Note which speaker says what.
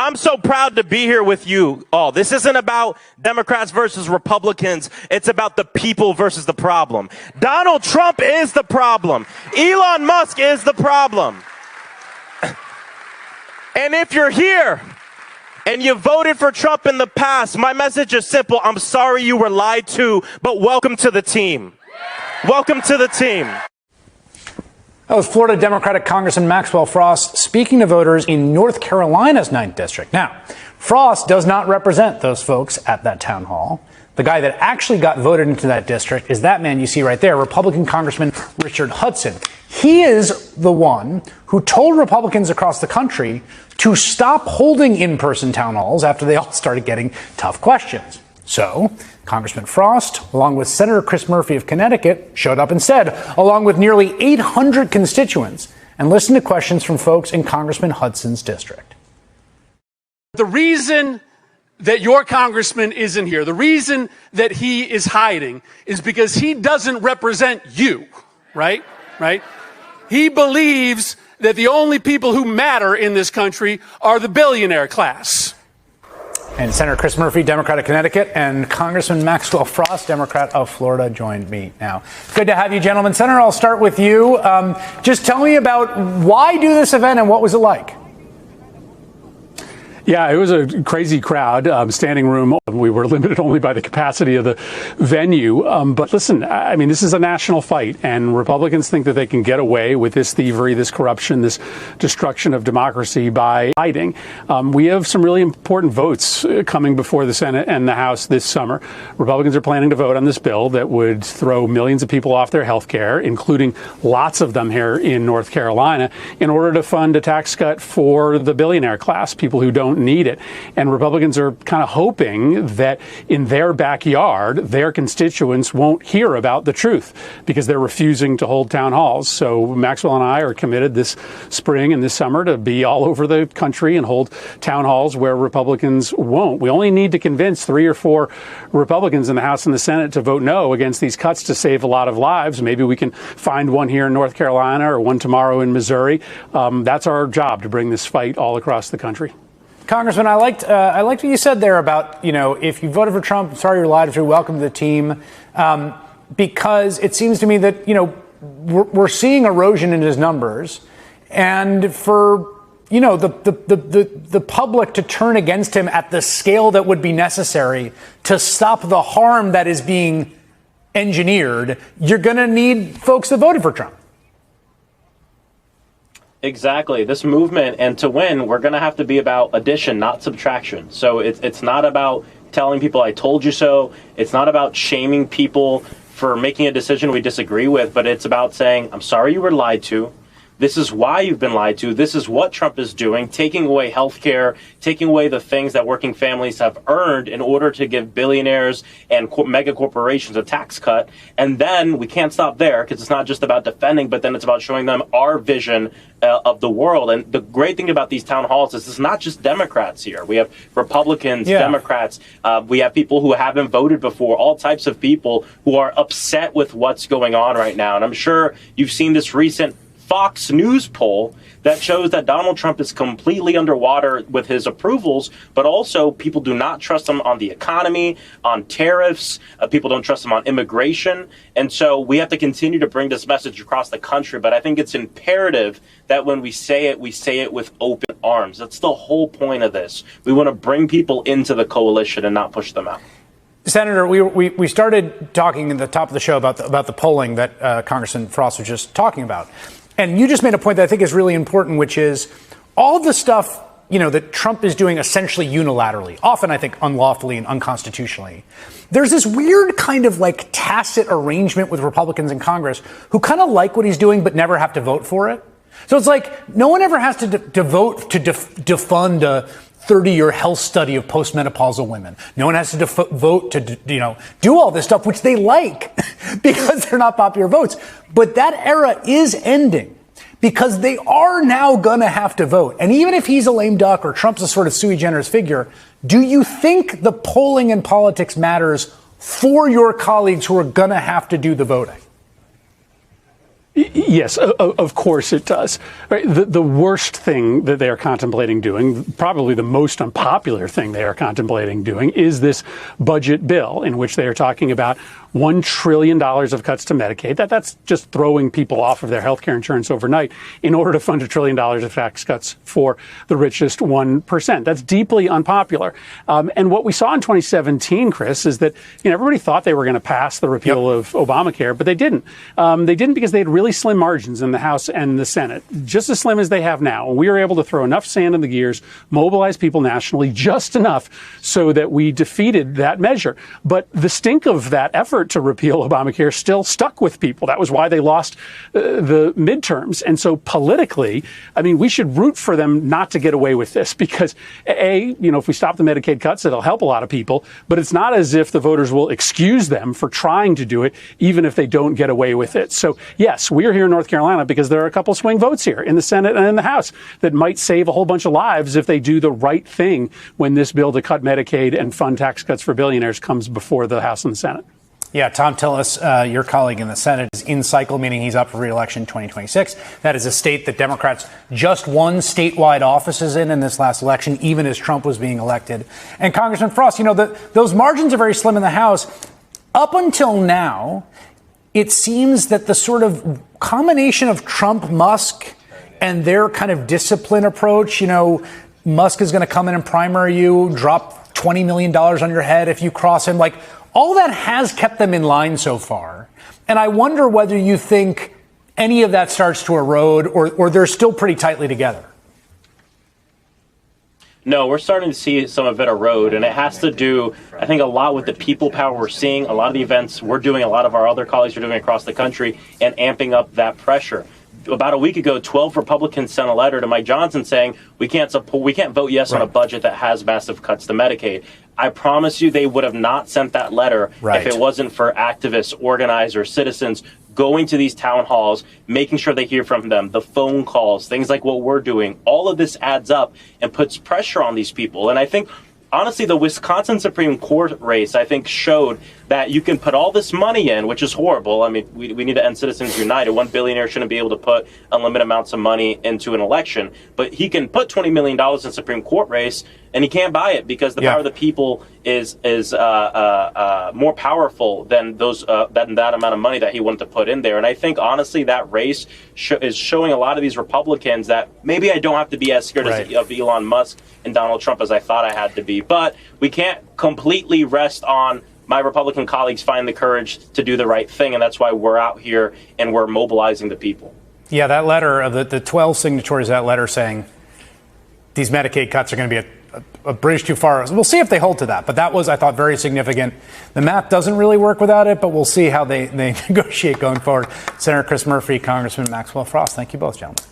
Speaker 1: I'm so proud to be here with you all. This isn't about Democrats versus Republicans. It's about the people versus the problem. Donald Trump is the problem. Elon Musk is the problem. And if you're here and you voted for Trump in the past, my message is simple. I'm sorry you were lied to, but welcome to the team. Welcome to the team.
Speaker 2: That was Florida Democratic Congressman Maxwell Frost speaking to voters in North Carolina's 9th District. Now, Frost does not represent those folks at that town hall. The guy that actually got voted into that district is that man you see right there, Republican Congressman Richard Hudson. He is the one who told Republicans across the country to stop holding in-person town halls after they all started getting tough questions. So, Congressman Frost, along with Senator Chris Murphy of Connecticut, showed up instead, along with nearly 800 constituents, and listened to questions from folks in Congressman Hudson's district.
Speaker 3: The reason that your congressman isn't here, the reason that he is hiding, is because he doesn't represent you, right? He believes that the only people who matter in this country are the billionaire class.
Speaker 2: And Senator Chris Murphy, Democrat of Connecticut, and Congressman Maxwell Frost, Democrat of Florida, joined me now. Good to have you, gentlemen. Senator, I'll start with you. Just tell me about why do this event and what was it like?
Speaker 4: Yeah, it was a crazy crowd, standing room. We were limited only by the capacity of the venue. But listen, I mean, this is a national fight, and Republicans think that they can get away with this thievery, this corruption, this destruction of democracy by hiding. We have some really important votes coming before the Senate and the House this summer. Republicans are planning to vote on this bill that would throw millions of people off their health care, including lots of them here in North Carolina, in order to fund a tax cut for the billionaire class, people who don't need it. And Republicans are kind of hoping that in their backyard, their constituents won't hear about the truth because they're refusing to hold town halls. So Maxwell and I are committed this spring and this summer to be all over the country and hold town halls where Republicans won't. We only need to convince 3 or 4 Republicans in the House and the Senate to vote no against these cuts to save a lot of lives. Maybe we can find one here in North Carolina or one tomorrow in Missouri. That's our job, to bring this fight all across the country.
Speaker 2: Congressman, I liked what you said there about, if you voted for Trump, sorry you're lied to, welcome to the team, because it seems to me that, we're seeing erosion in his numbers, and for, the public to turn against him at the scale that would be necessary to stop the harm that is being engineered, you're going to need folks that voted for Trump.
Speaker 1: Exactly. This movement, and to win, we're going to have to be about addition, not subtraction. So it's not about telling people I told you so. It's not about shaming people for making a decision we disagree with, but it's about saying, I'm sorry you were lied to. This is why you've been lied to. This is what Trump is doing, taking away health care, taking away the things that working families have earned in order to give billionaires and mega corporations a tax cut. And then we can't stop there, because it's not just about defending, but then it's about showing them our vision of the world. And the great thing about these town halls is it's not just Democrats here. We have Republicans, Democrats. We have people who haven't voted before, all types of people who are upset with what's going on right now. And I'm sure you've seen this recent Fox News poll that shows that Donald Trump is completely underwater with his approvals, but also people do not trust him on the economy, on tariffs. People don't trust him on immigration. And so we have to continue to bring this message across the country. But I think it's imperative that when we say it with open arms. That's the whole point of this. We want to bring people into the coalition and not push them out.
Speaker 2: Senator, we started talking at the top of the show about the polling that Congressman Frost was just talking about. And you just made a point that I think is really important, which is all the stuff, that Trump is doing essentially unilaterally, often I think unlawfully and unconstitutionally. There's this weird kind of like tacit arrangement with Republicans in Congress who kind of like what he's doing but never have to vote for it. So it's like no one ever has to vote to defund a 30-year health study of postmenopausal women. No one has to vote to, do all this stuff, which they like because they're not popular votes. But that era is ending because they are now going to have to vote. And even if he's a lame duck or Trump's a sort of sui generis figure, do you think the polling in politics matters for your colleagues who are going to have to do the voting?
Speaker 4: Yes, of course it does. Right. The worst thing that they are contemplating doing, probably the most unpopular thing they are contemplating doing, is this budget bill in which they are talking about $1 trillion of cuts to Medicaid. That's just throwing people off of their health care insurance overnight in order to fund $1 trillion of tax cuts for the richest 1%. That's deeply unpopular. And what we saw in 2017, Chris, is that everybody thought they were going to pass the repeal of Obamacare, but they didn't. They didn't because they had really slim margins in the House and the Senate, just as slim as they have now. And we were able to throw enough sand in the gears, mobilize people nationally just enough so that we defeated that measure. But the stink of that effort to repeal Obamacare still stuck with people. That was why they lost the midterms. And so politically, we should root for them not to get away with this because, if we stop the Medicaid cuts, it'll help a lot of people. But it's not as if the voters will excuse them for trying to do it, even if they don't get away with it. So, yes, we're here in North Carolina because there are a couple swing votes here in the Senate and in the House that might save a whole bunch of lives if they do the right thing when this bill to cut Medicaid and fund tax cuts for billionaires comes before the House and the Senate.
Speaker 2: Yeah, Tom Tillis, your colleague in the Senate, is in cycle, meaning he's up for re-election in 2026. That is a state that Democrats just won statewide offices in this last election, even as Trump was being elected. And Congressman Frost, those margins are very slim in the House. Up until now, it seems that the sort of combination of Trump, Musk, and their kind of discipline approach, Musk is going to come in and primary you, drop $20 million on your head if you cross him, all that has kept them in line so far. And I wonder whether you think any of that starts to erode or they're still pretty tightly together.
Speaker 1: No, we're starting to see some of it erode, and it has to do, I think, a lot with the people power we're seeing, a lot of the events we're doing, a lot of our other colleagues are doing across the country, and amping up that pressure. About a week ago, 12 Republicans sent a letter to Mike Johnson saying we can't vote yes on a budget that has massive cuts to Medicaid. I promise you they would have not sent that letter if it wasn't for activists, organizers, citizens going to these town halls, making sure they hear from them, the phone calls, things like what we're doing. All of this adds up and puts pressure on these people. And I think, honestly, the Wisconsin Supreme Court race, I think, showed that you can put all this money in, which is horrible. We need to end Citizens United. One billionaire shouldn't be able to put unlimited amounts of money into an election. But he can put $20 million in a Supreme Court race, and he can't buy it because the power of the people is more powerful than that amount of money that he wanted to put in there. And I think, honestly, that race is showing a lot of these Republicans that maybe I don't have to be as scared of Elon Musk and Donald Trump as I thought I had to be. But we can't completely rest on my Republican colleagues find the courage to do the right thing, and that's why we're out here and we're mobilizing the people. Yeah,
Speaker 2: that letter of the 12 signatories, that letter saying these Medicaid cuts are going to be a bridge too far. We'll see if they hold to that, but that was, I thought, very significant. The math doesn't really work without it, but we'll see how they negotiate going forward. Senator Chris Murphy, Congressman Maxwell Frost, thank you both, gentlemen.